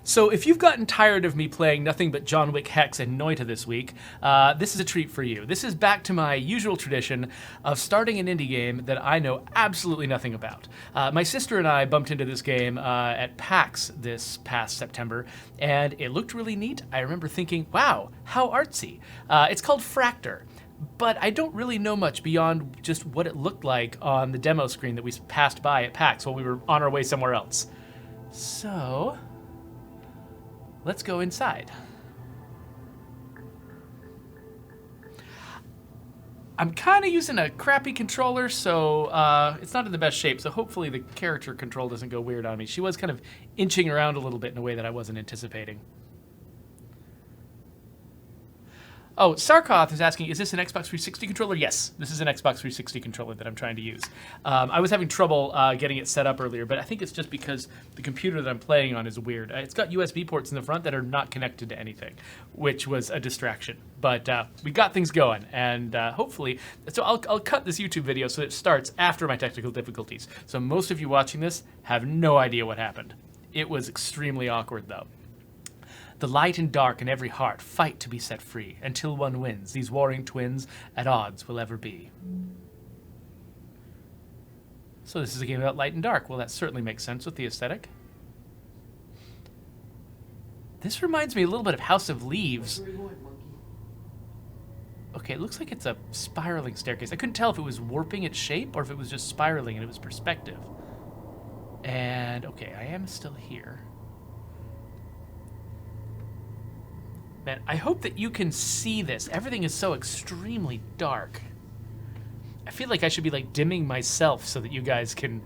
So if you've gotten tired of me playing nothing but John Wick Hex and Noita this week, this is a treat for you. This is back to my usual tradition of starting an indie game that I know absolutely nothing about. My sister and I bumped into this game at PAX this past September, and it looked really neat. I remember thinking, wow, how artsy. It's called Fracter. But I don't really know much beyond just what it looked like on the demo screen that we passed by at PAX while we were on our way somewhere else. So let's go inside. I'm kind of using a crappy controller, so it's not in the best shape, so hopefully the character control doesn't go weird on me. She was kind of inching around a little bit in a way that I wasn't anticipating. Oh, Sarkoth is asking, is this an Xbox 360 controller? Yes, this is an Xbox 360 controller that I'm trying to use. I was having trouble getting it set up earlier, but I think it's just because the computer that I'm playing on is weird. It's got USB ports in the front that are not connected to anything, which was a distraction. But we got things going, and hopefully... So I'll cut this YouTube video so it starts after my technical difficulties. So most of you watching this have no idea what happened. It was extremely awkward, though. The light and dark in every heart fight to be set free. Until one wins, these warring twins at odds will ever be. So this is a game about light and dark. Well, that certainly makes sense with the aesthetic. This reminds me a little bit of House of Leaves. Okay, it looks like it's a spiraling staircase. I couldn't tell if it was warping its shape or if it was just spiraling and it was perspective. And, okay, I am still here. Man, I hope that you can see this. Everything is so extremely dark. I feel like I should be like dimming myself so that you guys can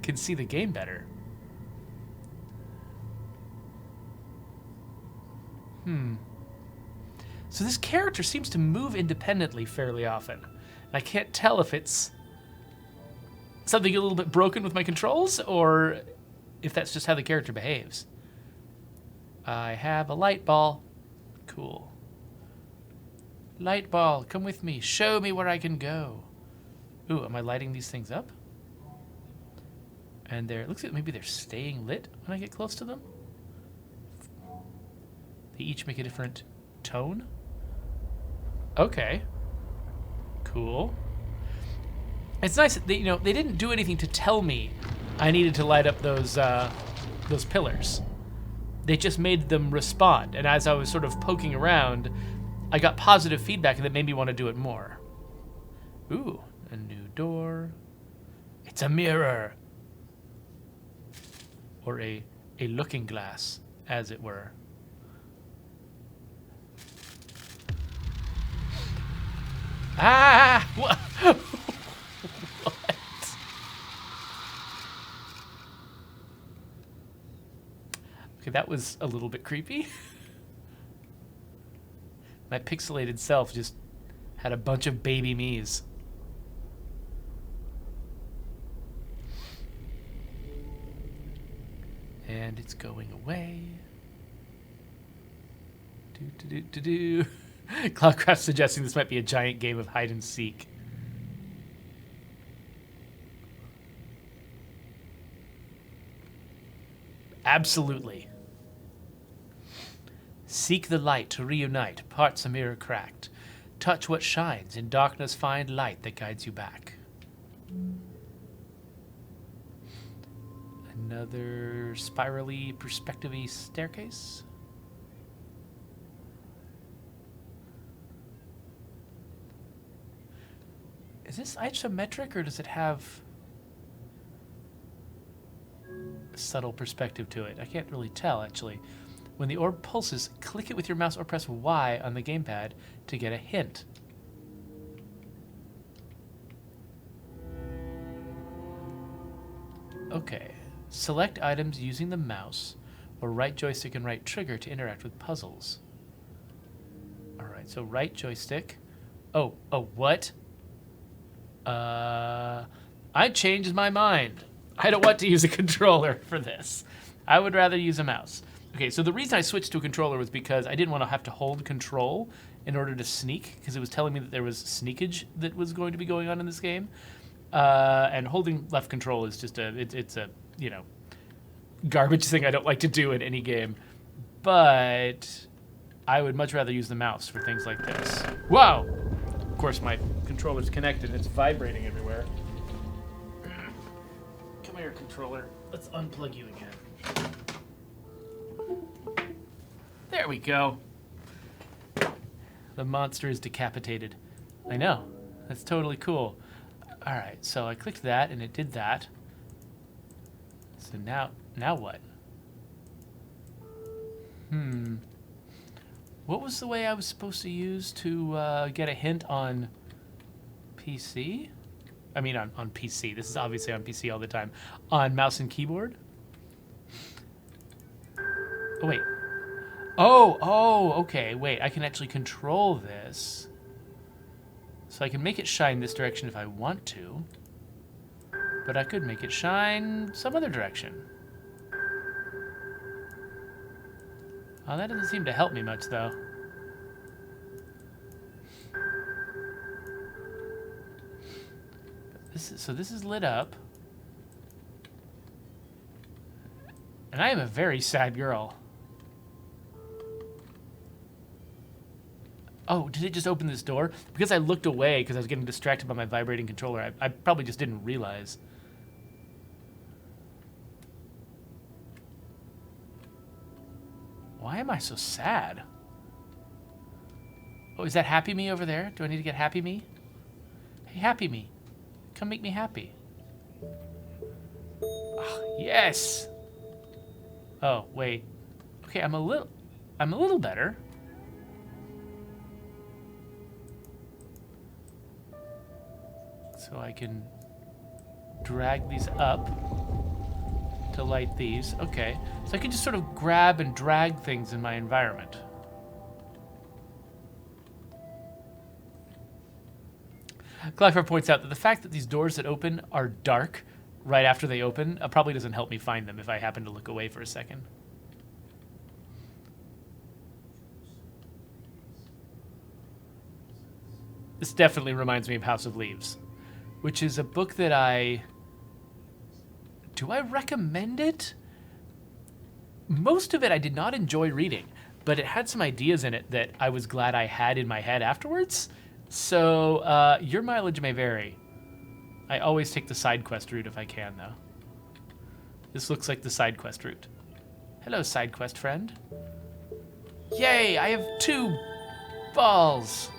can see the game better. So this character seems to move independently fairly often. I can't tell if it's something a little bit broken with my controls or if that's just how the character behaves. I have a light ball. Cool. Light ball, come with me. Show me where I can go. Ooh, am I lighting these things up? And it looks like maybe they're staying lit when I get close to them. They each make a different tone. Okay. Cool. It's nice that they didn't do anything to tell me I needed to light up those pillars. They just made them respond, and as I was sort of poking around, I got positive feedback that made me want to do it more. Ooh, a new door. It's a mirror. Or a looking glass, as it were. Ah! What? Okay, that was a little bit creepy. My pixelated self just had a bunch of baby me's. And it's going away. Do. Cloudcraft suggesting this might be a giant game of hide and seek. Absolutely. Seek the light to reunite, parts a mirror cracked. Touch what shines, in darkness find light that guides you back. Another spirally, perspective-y staircase. Is this isometric or does it have a subtle perspective to it? I can't really tell, actually. When the orb pulses, click it with your mouse or press Y on the gamepad to get a hint. Okay. Select items using the mouse or right joystick and right trigger to interact with puzzles. Alright, so right joystick. Oh, what? I changed my mind. I don't want to use a controller for this. I would rather use a mouse. Okay, so the reason I switched to a controller was because I didn't want to have to hold control in order to sneak, because it was telling me that there was sneakage that was going to be going on in this game. And holding left control is just it's a, garbage thing I don't like to do in any game. But I would much rather use the mouse for things like this. Whoa! Of course, my controller's connected. It's vibrating everywhere. Come here, controller. Let's unplug you again. There we go. The monster is decapitated. I know. That's totally cool. All right, so I clicked that, and it did that. So now what? What was the way I was supposed to use to get a hint on PC? I mean, on PC. This is obviously on PC all the time. On mouse and keyboard? Oh, wait. Oh, okay. Wait, I can actually control this. So I can make it shine this direction if I want to. But I could make it shine some other direction. Oh, that doesn't seem to help me much, though. So this is lit up. And I am a very sad girl. Oh, did it just open this door? Because I looked away because I was getting distracted by my vibrating controller. I probably just didn't realize. Why am I so sad? Oh, is that Happy Me over there? Do I need to get Happy Me? Hey, Happy Me. Come make me happy. Oh, yes! Oh, wait. Okay, I'm a little better. So I can drag these up to light these. Okay. So I can just sort of grab and drag things in my environment. Clockfire points out that the fact that these doors that open are dark right after they open probably doesn't help me find them if I happen to look away for a second. This definitely reminds me of House of Leaves, which is a book that do I recommend it? Most of it I did not enjoy reading, but it had some ideas in it that I was glad I had in my head afterwards. So your mileage may vary. I always take the side quest route if I can, though. This looks like the side quest route. Hello, side quest friend. Yay, I have 2 balls.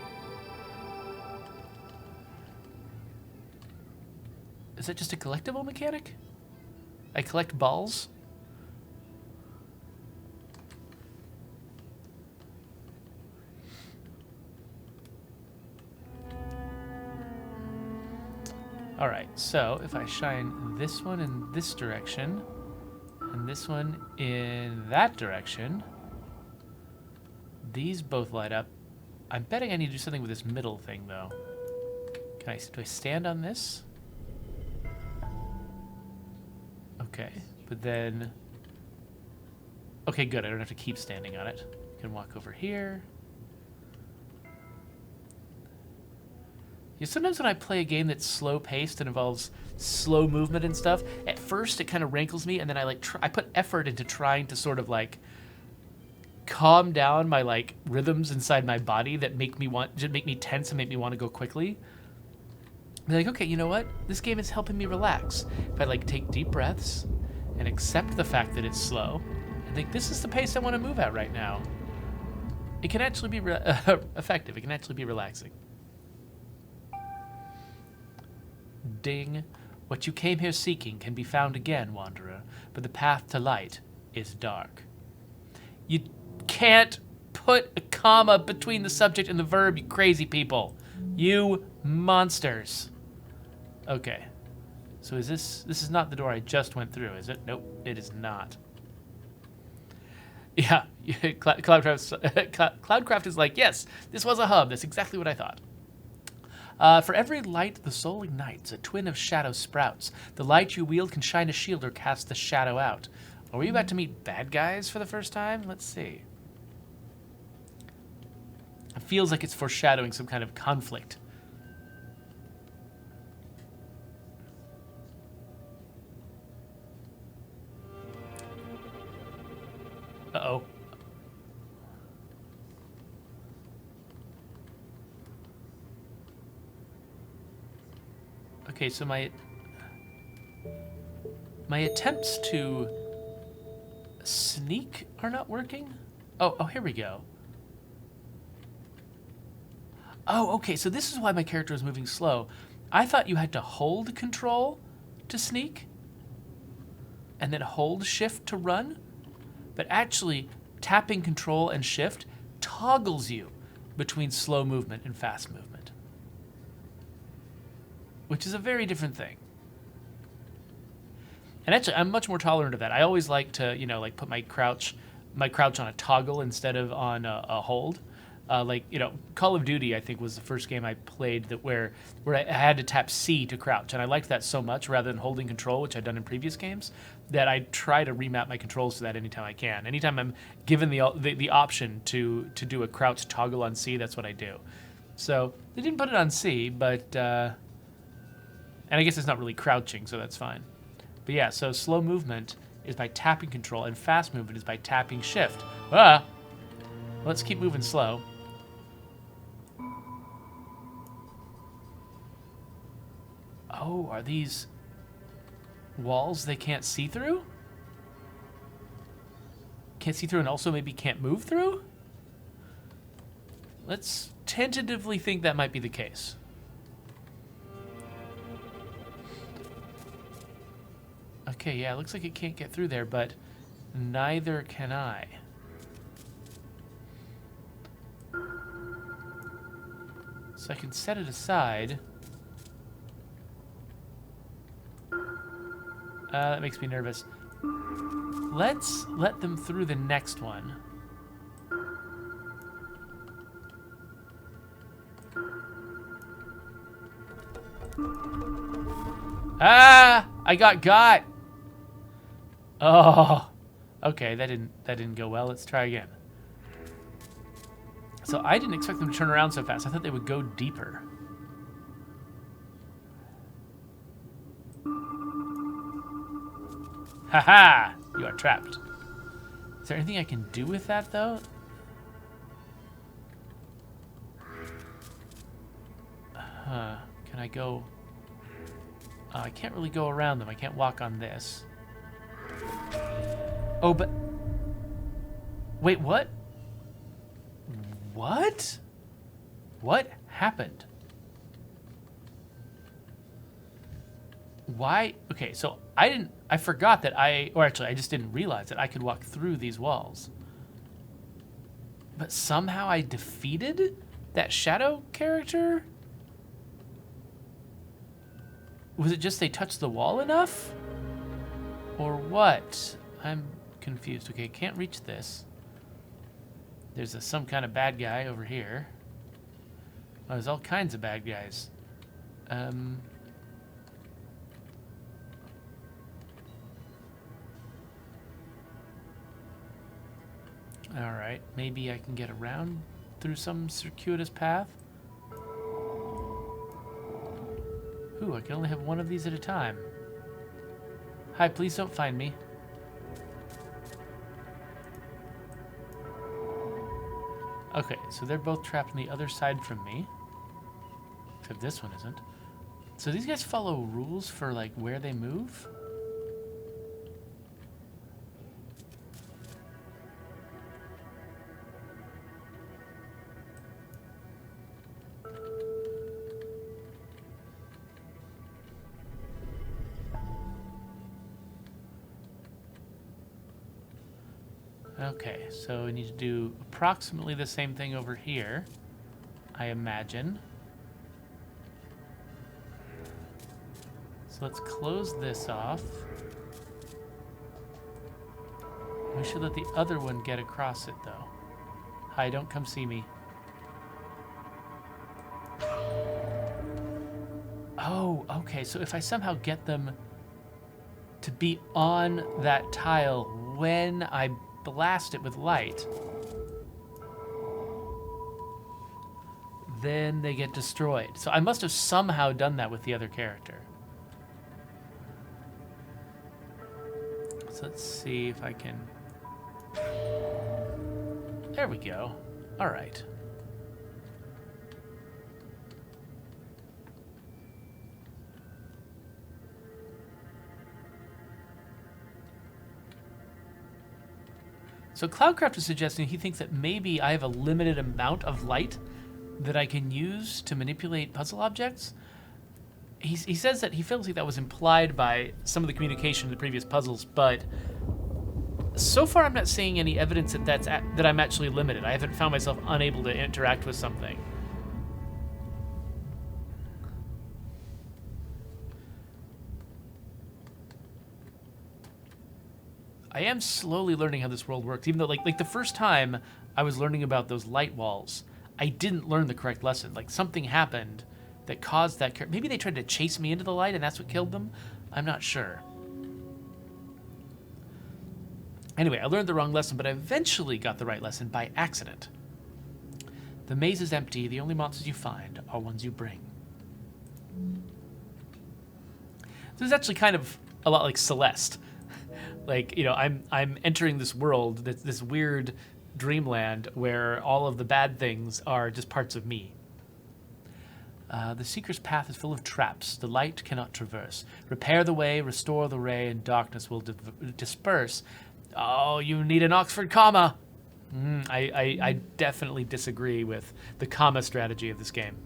Is that just a collectible mechanic? I collect balls? All right, so if I shine this one in this direction, and this one in that direction, these both light up. I'm betting I need to do something with this middle thing, though. Do I stand on this? Okay, but then... Okay, good, I don't have to keep standing on it. I can walk over here. Yeah, sometimes when I play a game that's slow-paced and involves slow movement and stuff, at first it kind of rankles me, and then I put effort into trying to sort of like calm down my like rhythms inside my body that make me tense and make me want to go quickly. I'm like, okay, you know what? This game is helping me relax. If I like take deep breaths and accept the fact that it's slow, and think this is the pace I want to move at right now, it can actually be effective. It can actually be relaxing. Ding. What you came here seeking can be found again, wanderer, but the path to light is dark. You can't put a comma between the subject and the verb, you crazy people. You monsters. Okay. So this is not the door I just went through, is it? Nope, it is not. Yeah, Cloudcraft is like, yes, this was a hub. That's exactly what I thought. For every light the soul ignites, a twin of shadow sprouts. The light you wield can shine a shield or cast the shadow out. Are we about to meet bad guys for the first time? Let's see. It feels like it's foreshadowing some kind of conflict. Uh-oh. Okay, so my attempts to sneak are not working? Oh, here we go. Oh, okay, so this is why my character is moving slow. I thought you had to hold control to sneak and then hold shift to run, but actually tapping control and shift toggles you between slow movement and fast movement, which is a very different thing. And actually, I'm much more tolerant of that. I always like to, like put my crouch on a toggle instead of on a hold. Call of Duty, I think, was the first game I played where I had to tap C to crouch, and I liked that so much rather than holding control, which I'd done in previous games, that I try to remap my controls to that anytime I can. Anytime I'm given the option to do a crouch toggle on C, that's what I do. So they didn't put it on C, but and I guess it's not really crouching, so that's fine. But yeah, so slow movement is by tapping control, and fast movement is by tapping shift. Let's keep moving slow. Oh, are these walls they can't see through? Can't see through and also maybe can't move through? Let's tentatively think that might be the case. Okay, yeah, it looks like it can't get through there, but neither can I. So I can set it aside. That makes me nervous. Let's let them through the next one. Ah! I got! Oh, okay, that didn't go well. Let's try again. So I didn't expect them to turn around so fast. I thought they would go deeper. Haha! You are trapped. Is there anything I can do with that, though? Can I go... I can't really go around them. I can't walk on this. Oh, but... Wait, what? What? What happened? Why? Okay, so I forgot that I just didn't realize that I could walk through these walls. But somehow I defeated that shadow character? Was it just they touched the wall enough? Or what? I'm confused. Okay, can't reach this. There's some kind of bad guy over here. Oh, there's all kinds of bad guys. Alright, maybe I can get around through some circuitous path. Ooh, I can only have one of these at a time. Hi, please don't find me. Okay, so they're both trapped on the other side from me. Except this one isn't. So these guys follow rules for, like, where they move? Okay, so we need to do approximately the same thing over here, I imagine. So let's close this off. We should let the other one get across it, though. Hi, don't come see me. Oh, okay, so if I somehow get them to be on that tile when I blast it with light, then they get destroyed. So I must have somehow done that with the other character. So let's see if I can... There we go. All right. So Cloudcraft is suggesting he thinks that maybe I have a limited amount of light that I can use to manipulate puzzle objects. He says that he feels like that was implied by some of the communication in the previous puzzles, but so far I'm not seeing any evidence that that I'm actually limited. I haven't found myself unable to interact with something. I am slowly learning how this world works, even though like the first time I was learning about those light walls, I didn't learn the correct lesson. Like something happened that caused that. Maybe they tried to chase me into the light and that's what killed them. I'm not sure. Anyway, I learned the wrong lesson, but I eventually got the right lesson by accident. The maze is empty. The only monsters you find are ones you bring. This is actually kind of a lot like Celeste. Like, you know, I'm entering this world, this weird dreamland where all of the bad things are just parts of me. The seeker's path is full of traps. The light cannot traverse. Repair the way, restore the ray, and darkness will disperse. Oh, you need an Oxford comma. I definitely disagree with the comma strategy of this game.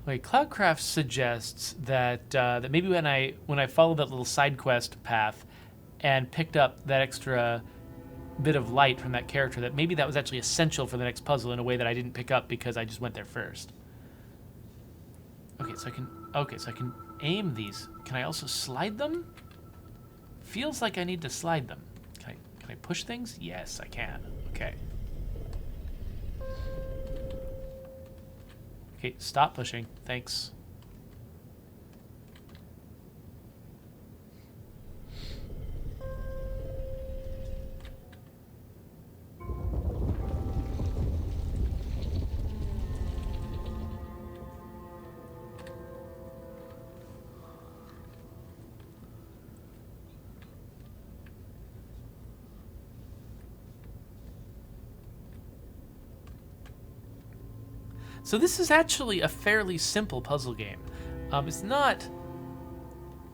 Okay, Cloudcraft suggests that that maybe when I followed that little side quest path and picked up that extra bit of light from that character, that maybe that was actually essential for the next puzzle in a way that I didn't pick up because I just went there first. Okay, so I can aim these. Can I also slide them? Feels like I need to slide them. Can I push things? Yes, I can. Okay. Okay, stop pushing. Thanks. So this is actually a fairly simple puzzle game. It's not...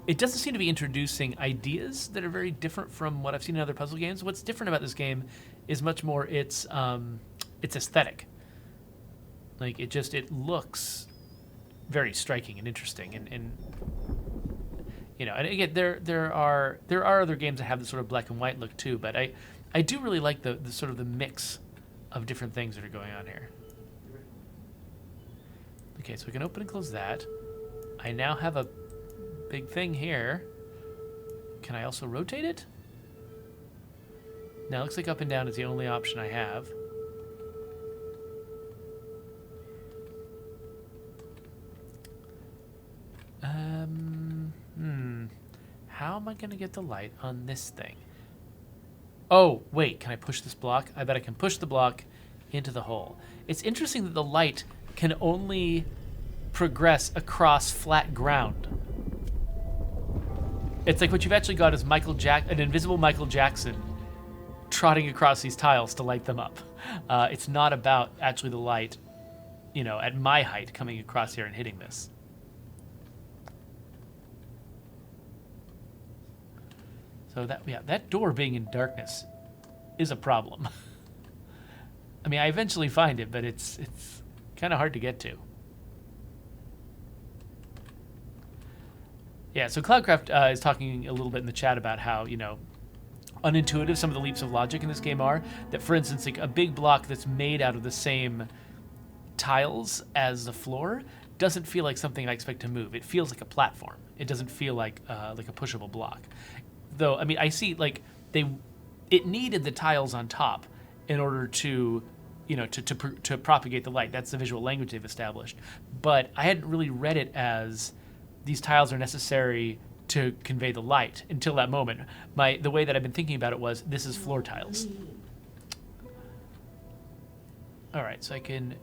It doesn't seem to be introducing ideas that are very different from what I've seen in other puzzle games. What's different about this game is much more its aesthetic. Like, it looks very striking and interesting. And you know, and again, there are other games that have this sort of black and white look too, but I do really like the sort of the mix of different things that are going on here. Okay, so we can open and close that. I now have a big thing here. Can I also rotate it? Now it looks like up and down is the only option I have. How am I going to get the light on this thing? Oh, wait, can I push this block? I bet I can push the block into the hole. It's interesting that the light can only progress across flat ground. It's like what you've actually got is an invisible Michael Jackson trotting across these tiles to light them up. It's not about actually the light, you know, at my height coming across here and hitting this. So that door being in darkness is a problem. I mean, I eventually find it, but it's kind of hard to get to. Yeah, so Cloudcraft is talking a little bit in the chat about how, you know, unintuitive some of the leaps of logic in this game are. That, for instance, like a big block that's made out of the same tiles as the floor doesn't feel like something I expect to move. It feels like a platform. It doesn't feel like a pushable block. Though, I mean, I see, like, it needed the tiles on top in order to, you know, to propagate the light. That's the visual language they've established. But I hadn't really read it as these tiles are necessary to convey the light until that moment. The way that I've been thinking about it was, this is floor tiles. All right, so I can...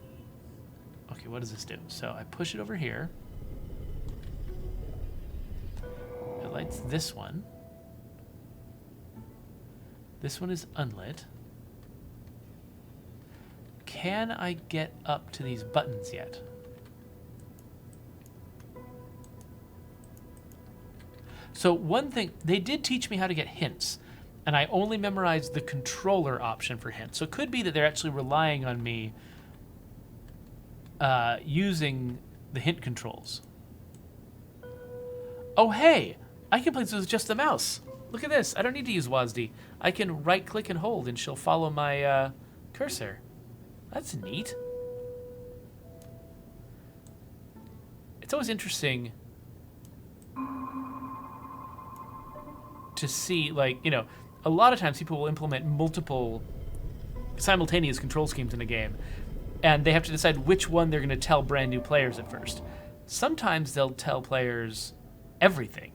Okay, what does this do? So I push it over here. lights this one. This one is unlit. Can I get up to these buttons yet? So one thing, they did teach me how to get hints, and I only memorized the controller option for hints. So it could be that they're actually relying on me using the hint controls. Oh, hey, I can play this with just the mouse. Look at this. I don't need to use WASD. I can right-click and hold, and she'll follow my cursor. That's neat. It's always interesting to see, like, you know, a lot of times people will implement multiple simultaneous control schemes in a game, and they have to decide which one they're going to tell brand new players at first. Sometimes they'll tell players everything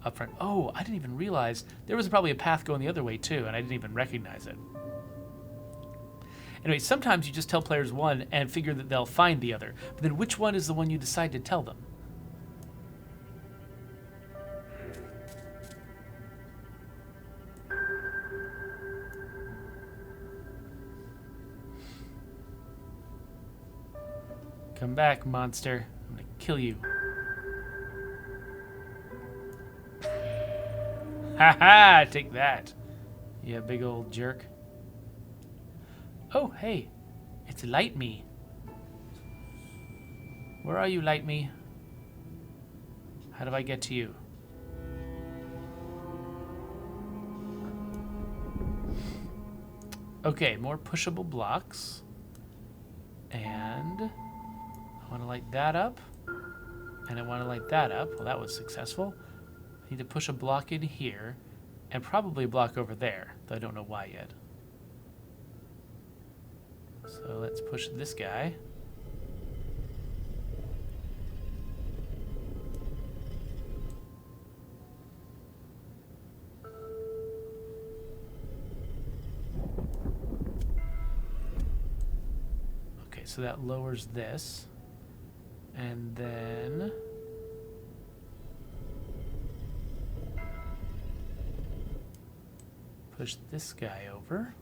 up front. Oh, I didn't even realize there was probably a path going the other way too, and I didn't even recognize it. Anyway, sometimes you just tell players one and figure that they'll find the other, but then which one is the one you decide to tell them? Come back, monster. I'm gonna kill you. Ha ha! Take that, you big old jerk. Oh, hey, it's Light Me. Where are you, Light Me? How do I get to you? Okay, more pushable blocks. And I want to light that up. And I want to light that up. Well, that was successful. I need to push a block in here. And probably a block over there, though I don't know why yet. So let's push this guy. Okay, so that lowers this. And then push this guy over.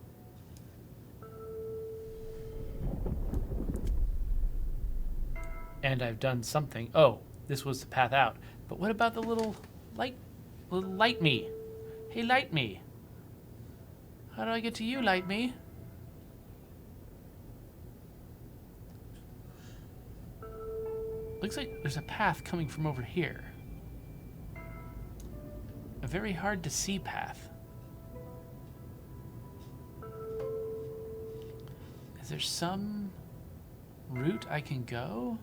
And I've done something. Oh, this was the path out. But what about the little Light Me? Hey, Light Me. How do I get to you, Light Me? Looks like there's a path coming from over here. A very hard to see path. Is there some route I can go?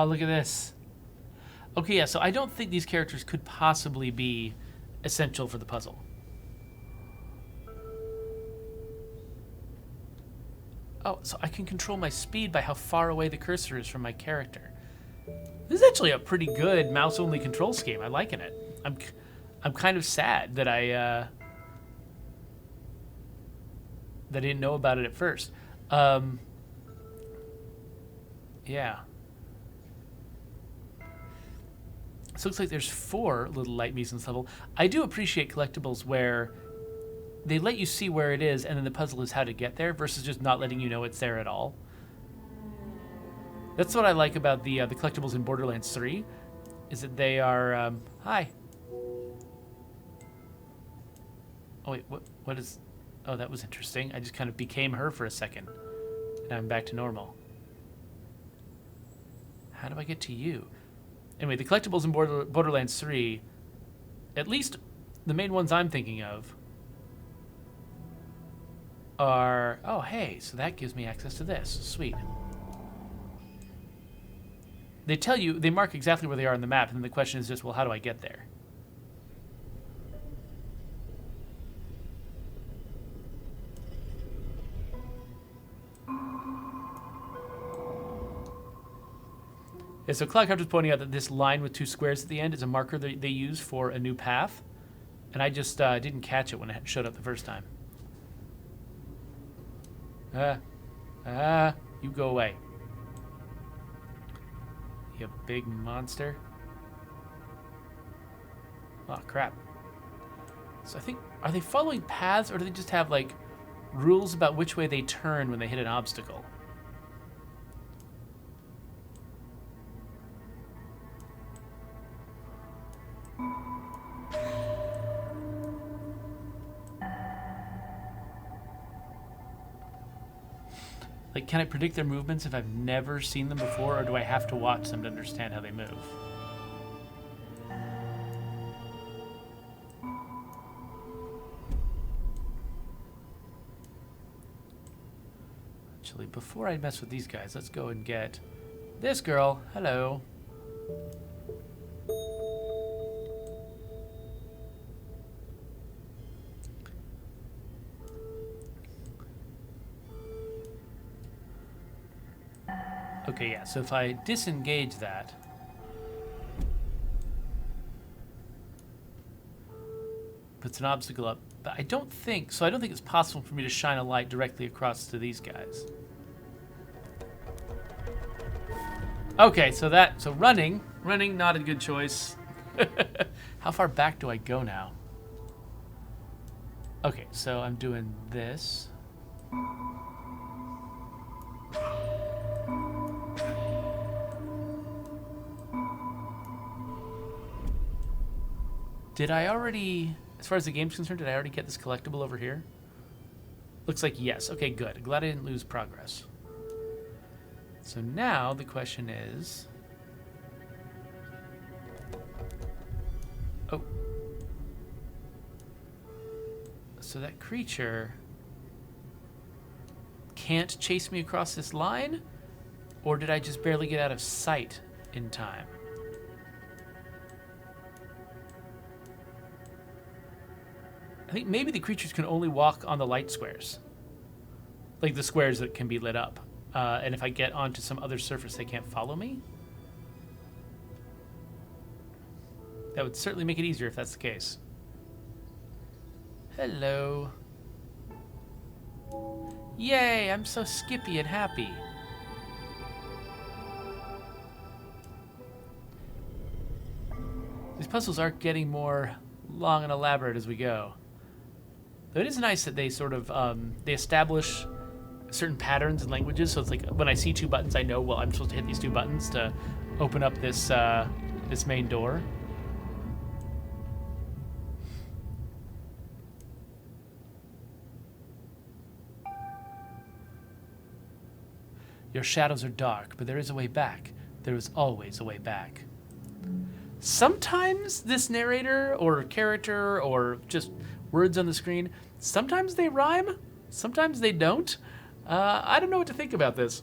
Look at this. Okay, yeah, so I don't think these characters could possibly be essential for the puzzle. Oh, so I can control my speed by how far away the cursor is from my character. This is actually a pretty good mouse-only control scheme. I'm liking it. I'm kind of sad that I didn't know about it at first. Yeah. So it looks like there's 4 little Light Me's in this level. I do appreciate collectibles where they let you see where it is, and then the puzzle is how to get there, versus just not letting you know it's there at all. That's what I like about the collectibles in Borderlands 3, is that they are... hi. Oh, wait, what is... Oh, that was interesting. I just kind of became her for a second. Now I'm back to normal. How do I get to you? Anyway, the collectibles in Borderlands 3, at least the main ones I'm thinking of, are... Oh, hey, so that gives me access to this. Sweet. They tell you, they mark exactly where they are on the map, and then the question is just, well, how do I get there? Yeah, so Cloudcraft was pointing out that this line with 2 squares at the end is a marker that they use for a new path, and I just didn't catch it when it showed up the first time. You go away. You big monster. Oh, crap. So I think, are they following paths, or do they just have, like, rules about which way they turn when they hit an obstacle? Like, can I predict their movements if I've never seen them before, or do I have to watch them to understand how they move? Actually, before I mess with these guys, let's go and get this girl. Hello. Okay, yeah, so if I disengage that, puts an obstacle up, but I don't think it's possible for me to shine a light directly across to these guys. Okay, so running, not a good choice. How far back do I go now? Okay, so I'm doing this. Did I already, as far as the game's concerned, did I already get this collectible over here? Looks like yes. Okay, good. Glad I didn't lose progress. So now the question is... Oh. So that creature can't chase me across this line? Or did I just barely get out of sight in time? I think maybe the creatures can only walk on the light squares. Like the squares that can be lit up. And if I get onto some other surface, they can't follow me? That would certainly make it easier if that's the case. Hello. Yay, I'm so skippy and happy. These puzzles are getting more long and elaborate as we go. Though it is nice that they sort of, they establish certain patterns and languages, so it's like when I see two buttons, I know, well, I'm supposed to hit these two buttons to open up this, this main door. Your shadows are dark, but there is a way back. There is always a way back. Sometimes this narrator or character or just words on the screen, sometimes they rhyme, sometimes they don't. I don't know what to think about this.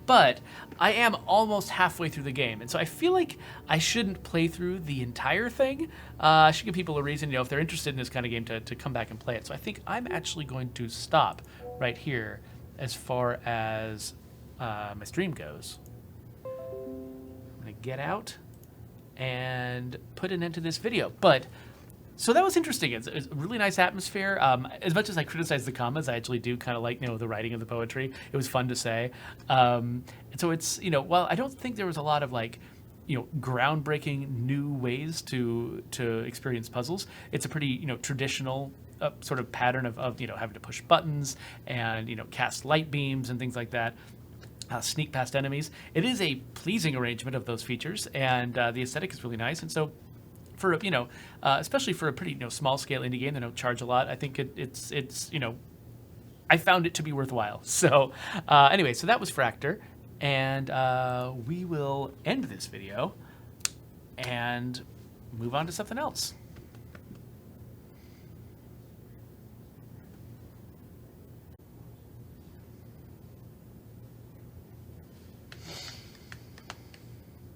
But I am almost halfway through the game, and so I feel like I shouldn't play through the entire thing. I should give people a reason, if they're interested in this kind of game, to come back and play it. So I think I'm actually going to stop right here as far as my stream goes. I'm going to get out and put an end to this video. But so that was interesting. It's a really nice atmosphere. As much as I criticize the comments, I actually do kind of like, the writing of the poetry. It was fun to say. And so it's, while I don't think there was a lot of groundbreaking new ways to experience puzzles, it's a pretty, traditional sort of pattern of having to push buttons and, cast light beams and things like that. Sneak past enemies. It is a pleasing arrangement of those features, and the aesthetic is really nice. And so, for especially for a pretty small scale indie game that don't charge a lot, I think it's I found it to be worthwhile. So anyway, so that was Fracter, and we will end this video and move on to something else.